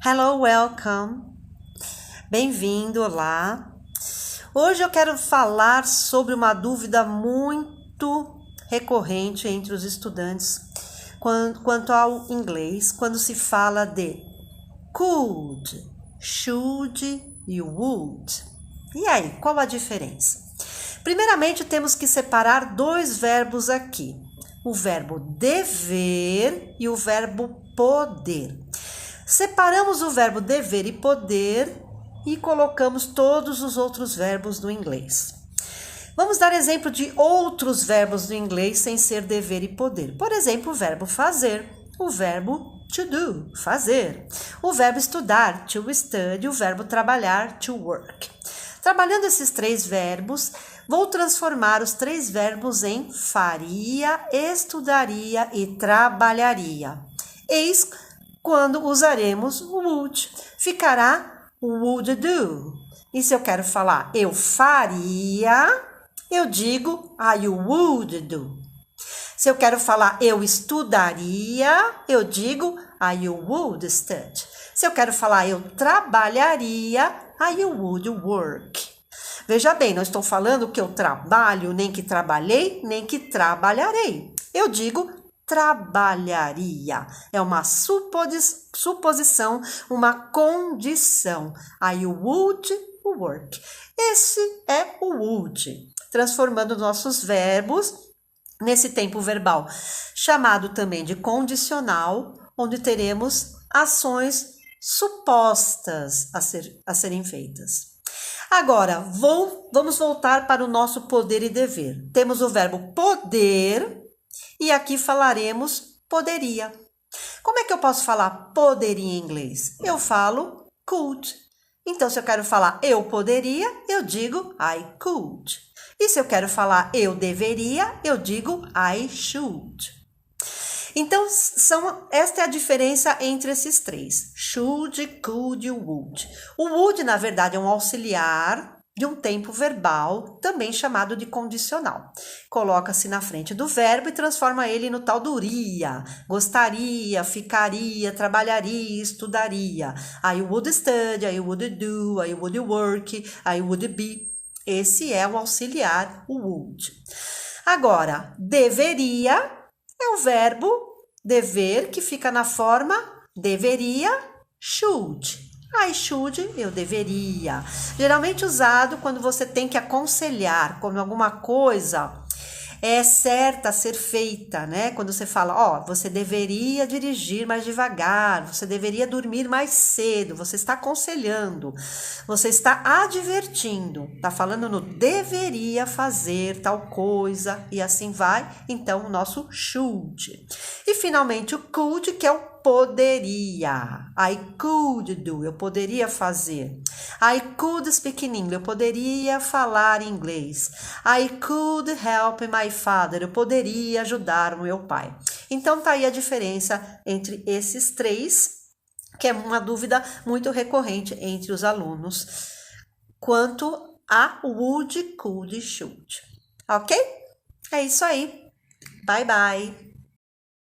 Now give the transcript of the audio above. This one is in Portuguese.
Hello, welcome. Bem-vindo, olá. Hoje eu quero falar sobre uma dúvida muito recorrente entre os estudantes quanto ao inglês, quando se fala de could, should e would. E aí, qual a diferença? Primeiramente, temos que separar dois verbos aqui. O verbo dever e o verbo poder. Separamos o verbo dever e poder e colocamos todos os outros verbos do inglês. Vamos dar exemplo de outros verbos do inglês sem ser dever e poder. Por exemplo, o verbo fazer, o verbo to do, fazer. O verbo estudar, to study, o verbo trabalhar, to work. Trabalhando esses três verbos, vou transformar os três verbos em faria, estudaria e trabalharia. Eis quando usaremos o would. Ficará would do. E se eu quero falar eu faria, eu digo I would do. Se eu quero falar eu estudaria, eu digo I would study. Se eu quero falar eu trabalharia, I would work. Veja bem, não estou falando que eu trabalho, nem que trabalhei, nem que trabalharei. Eu digo trabalharia. É uma suposição, uma condição. I would work. Esse é o would, transformando nossos verbos nesse tempo verbal, chamado também de condicional, onde teremos ações supostas a serem feitas. Agora, vamos voltar para o nosso poder e dever. Temos o verbo poder e aqui falaremos poderia. Como é que eu posso falar poderia em inglês? Eu falo could. Então, se eu quero falar eu poderia, eu digo I could. E se eu quero falar eu deveria, eu digo I should. Então, esta é a diferença entre esses três. Should, could e would. O would, na verdade, é um auxiliar de um tempo verbal, também chamado de condicional. Coloca-se na frente do verbo e transforma ele no tal do iria. Gostaria, ficaria, trabalharia, estudaria. I would study, I would do, I would work, I would be. Esse é o auxiliar, o would. Agora, deveria é o verbo dever, que fica na forma deveria, should. I should, eu deveria. Geralmente usado quando você tem que aconselhar, quando alguma coisa é certa a ser feita, né? Quando você fala, você deveria dirigir mais devagar, você deveria dormir mais cedo, você está aconselhando, você está advertindo, está falando no deveria fazer tal coisa e assim vai, então o nosso should. E finalmente o could, que é o poderia. I could do, eu poderia fazer. I could speak in English, eu poderia falar inglês. I could help my father, eu poderia ajudar o meu pai. Então tá aí a diferença entre esses três, que é uma dúvida muito recorrente entre os alunos, quanto a would, could e should. Ok? É isso aí. Bye, bye.